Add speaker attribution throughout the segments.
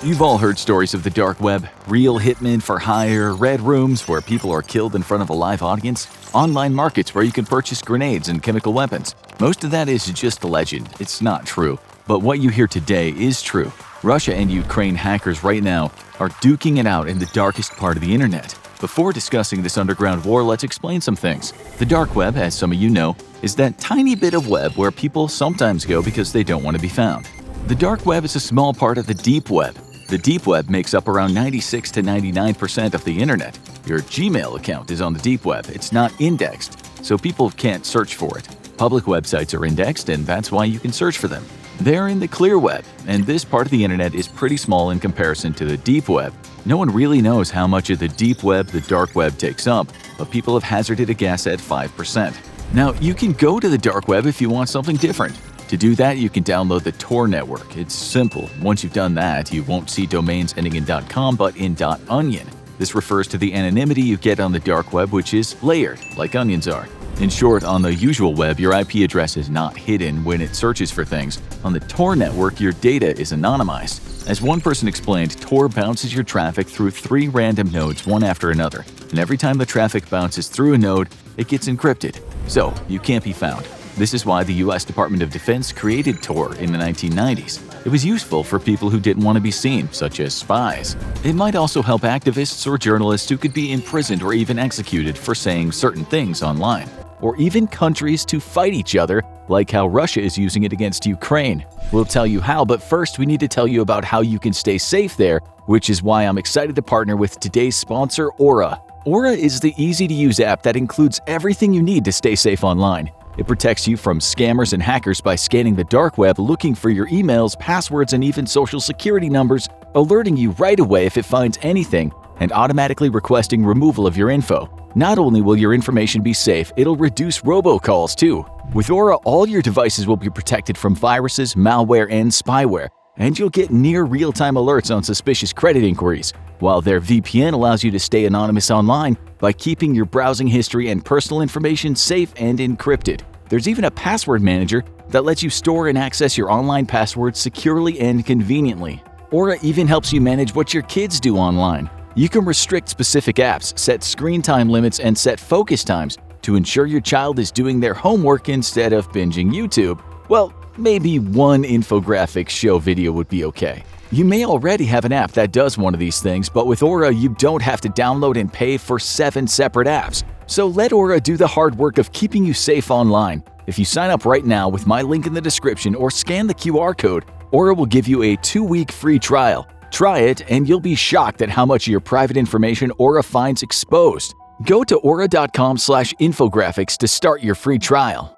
Speaker 1: You've all heard stories of the dark web, real hitmen for hire, red rooms where people are killed in front of a live audience, online markets where you can purchase grenades and chemical weapons. Most of that is just a legend. It's not true. But what you hear today is true. Russia and Ukraine hackers right now are duking it out in the darkest part of the internet. Before discussing this underground war, let's explain some things. The dark web, as some of you know, is that tiny bit of web where people sometimes go because they don't want to be found. The dark web is a small part of the deep web. The deep web makes up around 96 to 99% of the internet. Your Gmail account is on the deep web. It's not indexed, so people can't search for it. Public websites are indexed, and that's why you can search for them. They're in the clear web, and this part of the internet is pretty small in comparison to the deep web. No one really knows how much of the deep web the dark web takes up, but people have hazarded a guess at 5%. Now, you can go to the dark web if you want something different. To do that, you can download the Tor network. It's simple. Once you've done that, you won't see domains ending in .com but in .onion. This refers to the anonymity you get on the dark web, which is layered, like onions are. In short, on the usual web, your IP address is not hidden when it searches for things. On the Tor network, your data is anonymized. As one person explained, Tor bounces your traffic through 3 random nodes one after another, and every time the traffic bounces through a node, it gets encrypted. So, you can't be found. This is why the U.S. Department of Defense created Tor in the 1990s. It was useful for people who didn't want to be seen, such as spies. It might also help activists or journalists who could be imprisoned or even executed for saying certain things online. Or even countries to fight each other, like how Russia is using it against Ukraine. We'll tell you how, but first we need to tell you about how you can stay safe there, which is why I'm excited to partner with today's sponsor, Aura. Aura is the easy-to-use app that includes everything you need to stay safe online. It protects you from scammers and hackers by scanning the dark web, looking for your emails, passwords, and even social security numbers, alerting you right away if it finds anything, and automatically requesting removal of your info. Not only will your information be safe, it'll reduce robocalls too. With Aura, all your devices will be protected from viruses, malware, and spyware, and you'll get near real-time alerts on suspicious credit inquiries, while their VPN allows you to stay anonymous online by keeping your browsing history and personal information safe and encrypted. There's even a password manager that lets you store and access your online passwords securely and conveniently. Aura even helps you manage what your kids do online. You can restrict specific apps, set screen time limits, and set focus times to ensure your child is doing their homework instead of binging YouTube. Well, maybe one infographic show video would be okay. You may already have an app that does one of these things, but with Aura, you don't have to download and pay for 7 separate apps. So let Aura do the hard work of keeping you safe online. If you sign up right now with my link in the description or scan the QR code, Aura will give you a 2-week free trial. Try it, and you'll be shocked at how much of your private information Aura finds exposed. Go to aura.com/infographics to start your free trial.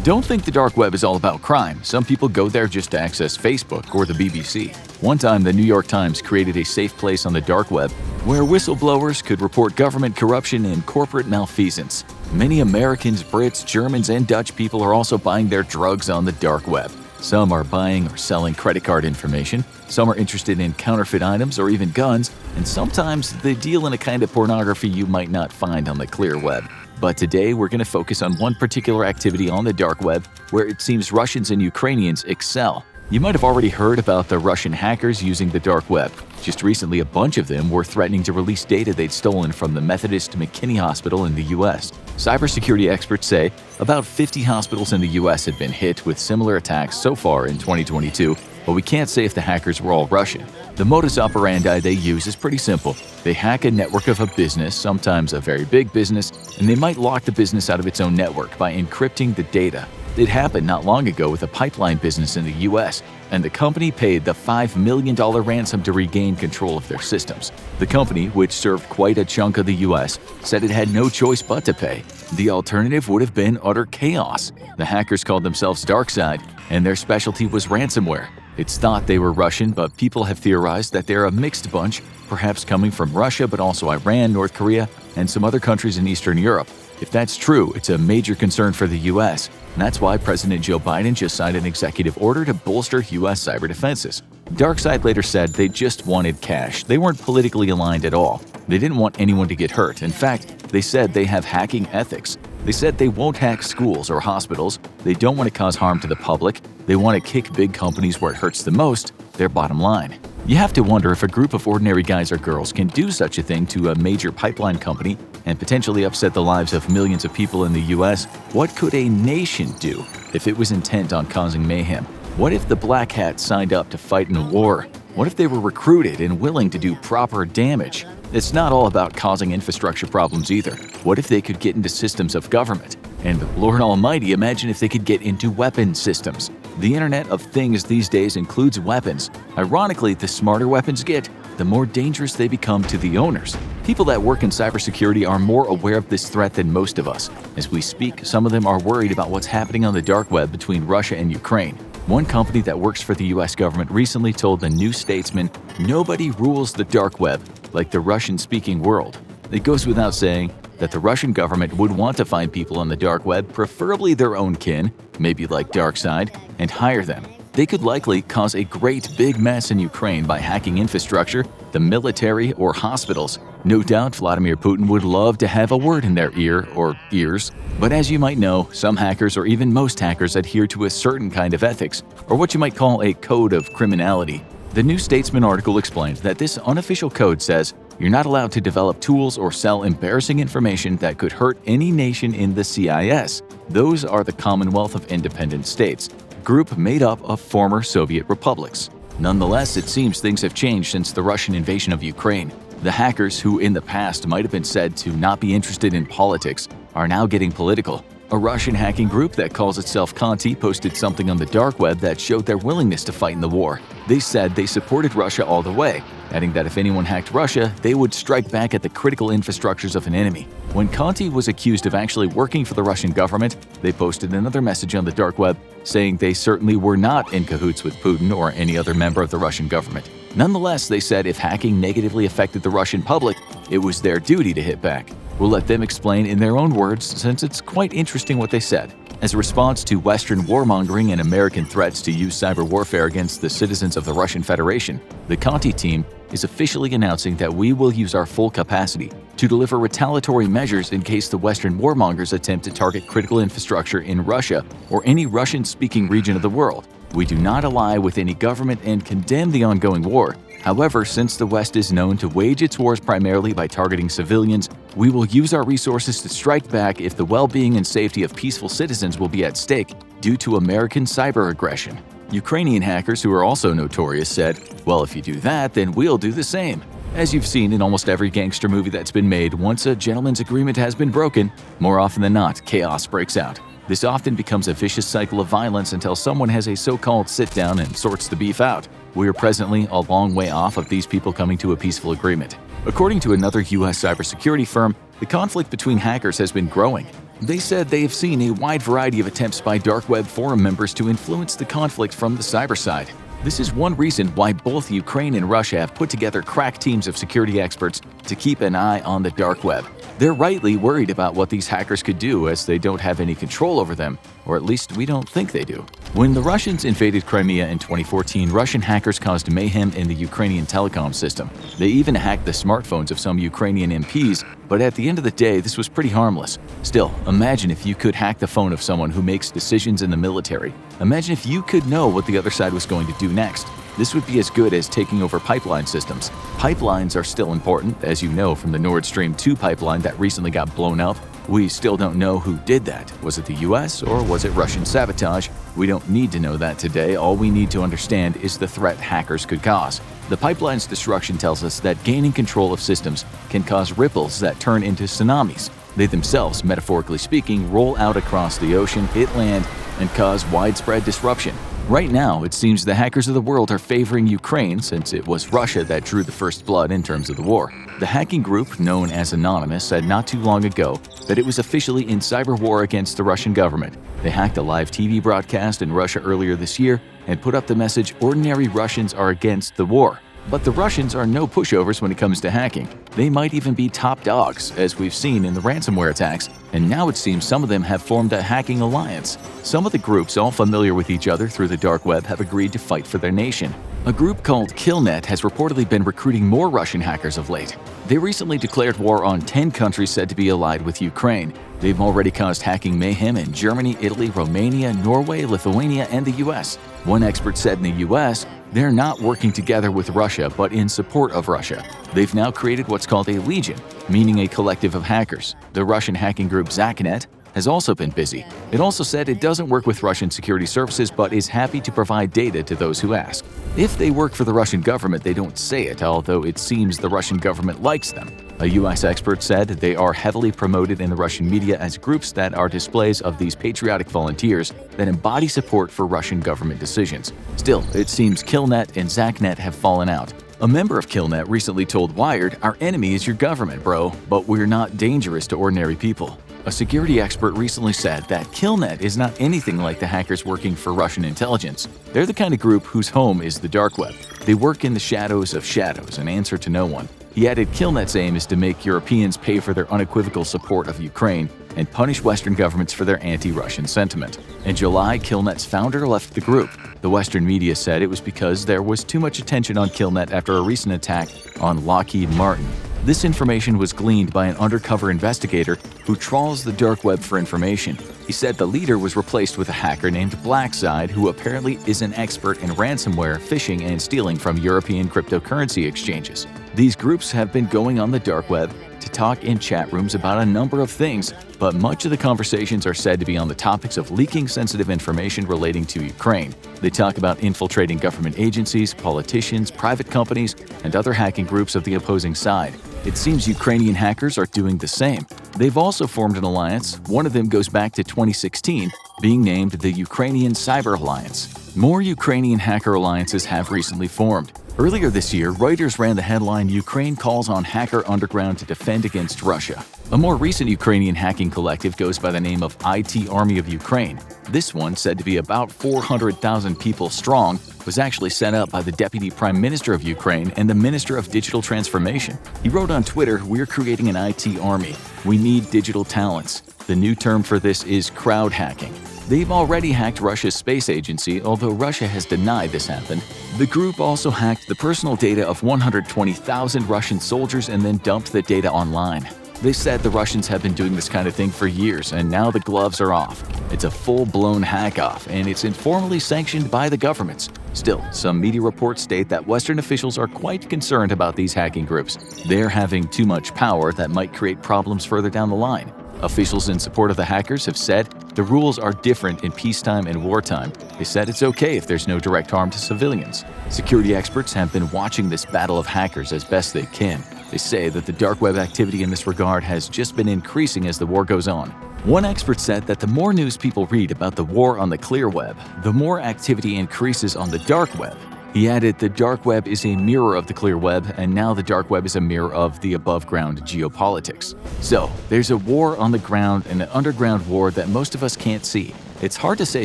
Speaker 1: Don't think the dark web is all about crime. Some people go there just to access Facebook or the BBC. One time, the New York Times created a safe place on the dark web where whistleblowers could report government corruption and corporate malfeasance. Many Americans, Brits, Germans, and Dutch people are also buying their drugs on the dark web. Some are buying or selling credit card information, some are interested in counterfeit items or even guns, and sometimes they deal in a kind of pornography you might not find on the clear web. But today we're going to focus on one particular activity on the dark web where it seems Russians and Ukrainians excel. You might have already heard about the Russian hackers using the dark web. Just recently, a bunch of them were threatening to release data they'd stolen from the Methodist McKinney Hospital in the U.S. Cybersecurity experts say about 50 hospitals in the U.S. have been hit with similar attacks so far in 2022, but we can't say if the hackers were all Russian. The modus operandi they use is pretty simple. They hack a network of a business, sometimes a very big business, and they might lock the business out of its own network by encrypting the data. It happened not long ago with a pipeline business in the U.S., and the company paid the $5 million ransom to regain control of their systems. The company, which served quite a chunk of the U.S., said it had no choice but to pay. The alternative would have been utter chaos. The hackers called themselves DarkSide, and their specialty was ransomware. It's thought they were Russian, but people have theorized that they're a mixed bunch, perhaps coming from Russia, but also Iran, North Korea, and some other countries in Eastern Europe. If that's true, it's a major concern for the U.S., and that's why President Joe Biden just signed an executive order to bolster U.S. cyber defenses. DarkSide later said they just wanted cash. They weren't politically aligned at all. They didn't want anyone to get hurt. In fact, they said they have hacking ethics. They said they won't hack schools or hospitals. They don't want to cause harm to the public. They want to kick big companies where it hurts the most. their bottom line. You have to wonder if a group of ordinary guys or girls can do such a thing to a major pipeline company and potentially upset the lives of millions of people in the US. What could a nation do if it was intent on causing mayhem? What if the Black Hats signed up to fight in a war? What if they were recruited and willing to do proper damage? It's not all about causing infrastructure problems either. What if they could get into systems of government? And Lord Almighty, imagine if they could get into weapon systems. The Internet of Things these days includes weapons. Ironically, the smarter weapons get, the more dangerous they become to the owners. People that work in cybersecurity are more aware of this threat than most of us. As we speak, some of them are worried about what's happening on the dark web between Russia and Ukraine. One company that works for the US government recently told the New Statesman, "Nobody rules the dark web like the Russian-speaking world." It goes without saying that the Russian government would want to find people on the dark web, preferably their own kin, maybe like DarkSide, and hire them. They could likely cause a great big mess in Ukraine by hacking infrastructure, the military, or hospitals. No doubt Vladimir Putin would love to have a word in their ear or ears. But as you might know, some hackers or even most hackers adhere to a certain kind of ethics, or what you might call a code of criminality. The New Statesman article explained that this unofficial code says you're not allowed to develop tools or sell embarrassing information that could hurt any nation in the CIS. Those are the Commonwealth of Independent States, a group made up of former Soviet republics. Nonetheless, it seems things have changed since the Russian invasion of Ukraine. The hackers, who in the past might have been said to not be interested in politics, are now getting political. A Russian hacking group that calls itself Conti posted something on the dark web that showed their willingness to fight in the war. They said they supported Russia all the way, adding that if anyone hacked Russia, they would strike back at the critical infrastructures of an enemy. When Conti was accused of actually working for the Russian government, they posted another message on the dark web saying they certainly were not in cahoots with Putin or any other member of the Russian government. Nonetheless, they said if hacking negatively affected the Russian public, it was their duty to hit back. We'll let them explain in their own words since it's quite interesting what they said. As a response to Western warmongering and American threats to use cyber warfare against the citizens of the Russian Federation, the Conti team is officially announcing that we will use our full capacity to deliver retaliatory measures in case the Western warmongers attempt to target critical infrastructure in Russia or any Russian-speaking region of the world. We do not ally with any government and condemn the ongoing war. However, since the West is known to wage its wars primarily by targeting civilians, we will use our resources to strike back if the well-being and safety of peaceful citizens will be at stake due to American cyber aggression. Ukrainian hackers, who are also notorious, said, "Well, if you do that, then we'll do the same." As you've seen in almost every gangster movie that's been made, once a gentleman's agreement has been broken, more often than not, chaos breaks out. This often becomes a vicious cycle of violence until someone has a so-called sit-down and sorts the beef out. We are presently a long way off of these people coming to a peaceful agreement. According to another US cybersecurity firm, the conflict between hackers has been growing. They said they have seen a wide variety of attempts by dark web forum members to influence the conflict from the cyber side. This is one reason why both Ukraine and Russia have put together crack teams of security experts to keep an eye on the dark web. They're rightly worried about what these hackers could do as they don't have any control over them, or at least we don't think they do. When the Russians invaded Crimea in 2014, Russian hackers caused mayhem in the Ukrainian telecom system. They even hacked the smartphones of some Ukrainian MPs, but at the end of the day, this was pretty harmless. Still, imagine if you could hack the phone of someone who makes decisions in the military. Imagine if you could know what the other side was going to do next. This would be as good as taking over pipeline systems. Pipelines are still important, as you know from the Nord Stream 2 pipeline that recently got blown up. We still don't know who did that. Was it the US or was it Russian sabotage? We don't need to know that today. All we need to understand is the threat hackers could cause. The pipeline's destruction tells us that gaining control of systems can cause ripples that turn into tsunamis. They themselves, metaphorically speaking, roll out across the ocean, hit land, and cause widespread disruption. Right now, it seems the hackers of the world are favoring Ukraine since it was Russia that drew the first blood in terms of the war. The hacking group, known as Anonymous, said not too long ago that it was officially in cyber war against the Russian government. They hacked a live TV broadcast in Russia earlier this year and put up the message, "Ordinary Russians are against the war." But the Russians are no pushovers when it comes to hacking. They might even be top dogs, as we've seen in the ransomware attacks, and now it seems some of them have formed a hacking alliance. Some of the groups, all familiar with each other through the dark web, have agreed to fight for their nation. A group called Killnet has reportedly been recruiting more Russian hackers of late. They recently declared war on 10 countries said to be allied with Ukraine. They've already caused hacking mayhem in Germany, Italy, Romania, Norway, Lithuania, and the US. One expert said in the US, they're not working together with Russia, but in support of Russia. They've now created what's called a legion, meaning a collective of hackers. The Russian hacking group Zaknet has also been busy. It also said it doesn't work with Russian security services but is happy to provide data to those who ask. If they work for the Russian government, they don't say it, although it seems the Russian government likes them. A US expert said they are heavily promoted in the Russian media as groups that are displays of these patriotic volunteers that embody support for Russian government decisions. Still, it seems Killnet and Zaknet have fallen out. A member of Killnet recently told Wired, "Our enemy is your government, bro, but we're not dangerous to ordinary people." A security expert recently said that Killnet is not anything like the hackers working for Russian intelligence. They're the kind of group whose home is the dark web. They work in the shadows of shadows and answer to no one. He added Killnet's aim is to make Europeans pay for their unequivocal support of Ukraine and punish Western governments for their anti-Russian sentiment. In July, Killnet's founder left the group. The Western media said it was because there was too much attention on Killnet after a recent attack on Lockheed Martin. This information was gleaned by an undercover investigator who trawls the dark web for information. He said the leader was replaced with a hacker named Blackside, who apparently is an expert in ransomware, phishing, and stealing from European cryptocurrency exchanges. These groups have been going on the dark web to talk in chat rooms about a number of things, but much of the conversations are said to be on the topics of leaking sensitive information relating to Ukraine. They talk about infiltrating government agencies, politicians, private companies, and other hacking groups of the opposing side. It seems Ukrainian hackers are doing the same. They've also formed an alliance. One of them goes back to 2016, being named the Ukrainian Cyber Alliance. More Ukrainian hacker alliances have recently formed. Earlier this year, Reuters ran the headline, "Ukraine calls on hacker underground to defend against Russia." A more recent Ukrainian hacking collective goes by the name of IT Army of Ukraine. This one, said to be about 400,000 people strong, was actually set up by the Deputy Prime Minister of Ukraine and the Minister of Digital Transformation. He wrote on Twitter, "We're creating an IT army. We need digital talents. The new term for this is crowd hacking." They've already hacked Russia's space agency, although Russia has denied this happened. The group also hacked the personal data of 120,000 Russian soldiers and then dumped the data online. They said the Russians have been doing this kind of thing for years, and now the gloves are off. It's a full-blown hack-off, and it's informally sanctioned by the governments. Still, some media reports state that Western officials are quite concerned about these hacking groups. They're having too much power that might create problems further down the line. Officials in support of the hackers have said the rules are different in peacetime and wartime. They said it's okay if there's no direct harm to civilians. Security experts have been watching this battle of hackers as best they can. They say that the dark web activity in this regard has just been increasing as the war goes on. One expert said that the more news people read about the war on the clear web, the more activity increases on the dark web. He added the dark web is a mirror of the clear web, and now the dark web is a mirror of the above-ground geopolitics. So, there's a war on the ground and an underground war that most of us can't see. It's hard to say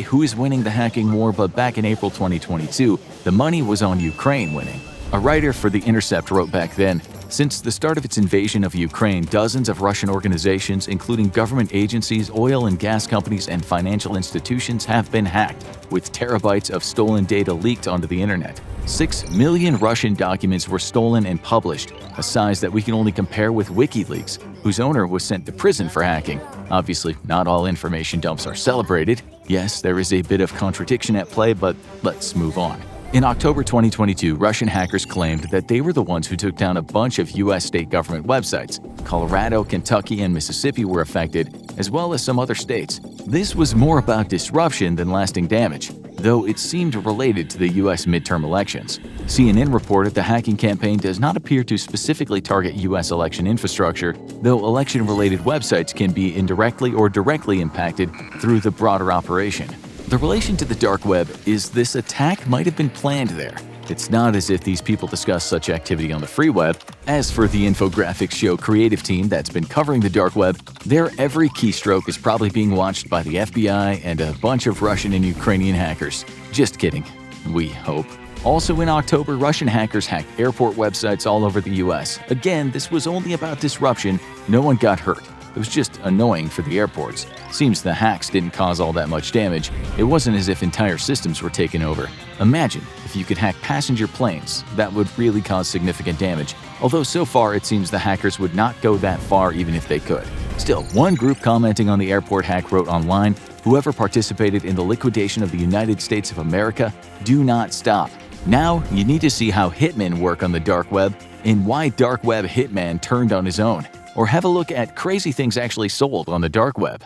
Speaker 1: who is winning the hacking war, but back in April 2022, the money was on Ukraine winning. A writer for The Intercept wrote back then, "Since the start of its invasion of Ukraine, dozens of Russian organizations, including government agencies, oil and gas companies, and financial institutions, have been hacked, with terabytes of stolen data leaked onto the internet. 6 million Russian documents were stolen and published, a size that we can only compare with WikiLeaks, whose owner was sent to prison for hacking. Obviously, not all information dumps are celebrated. Yes, there is a bit of contradiction at play, but let's move on." In October 2022, Russian hackers claimed that they were the ones who took down a bunch of U.S. state government websites. Colorado, Kentucky, and Mississippi were affected, as well as some other states. This was more about disruption than lasting damage, though it seemed related to the U.S. midterm elections. CNN reported the hacking campaign does not appear to specifically target U.S. election infrastructure, though election-related websites can be indirectly or directly impacted through the broader operation. The relation to the dark web is this attack might have been planned there. It's not as if these people discuss such activity on the free web. As for the infographics show creative team that's been covering the dark web, their every keystroke is probably being watched by the FBI and a bunch of Russian and Ukrainian hackers. Just kidding. We hope. Also in October, Russian hackers hacked airport websites all over the US. Again, this was only about disruption. No one got hurt. It was just annoying for the airports. Seems the hacks didn't cause all that much damage. It wasn't as if entire systems were taken over. Imagine if you could hack passenger planes. That would really cause significant damage. Although so far it seems the hackers would not go that far even if they could. Still, one group commenting on the airport hack wrote online, "Whoever participated in the liquidation of the United States of America, do not stop. Now you need to see how hitmen work on the dark web and why dark web hitman turned on his own. Or have a look at crazy things actually sold on the dark web."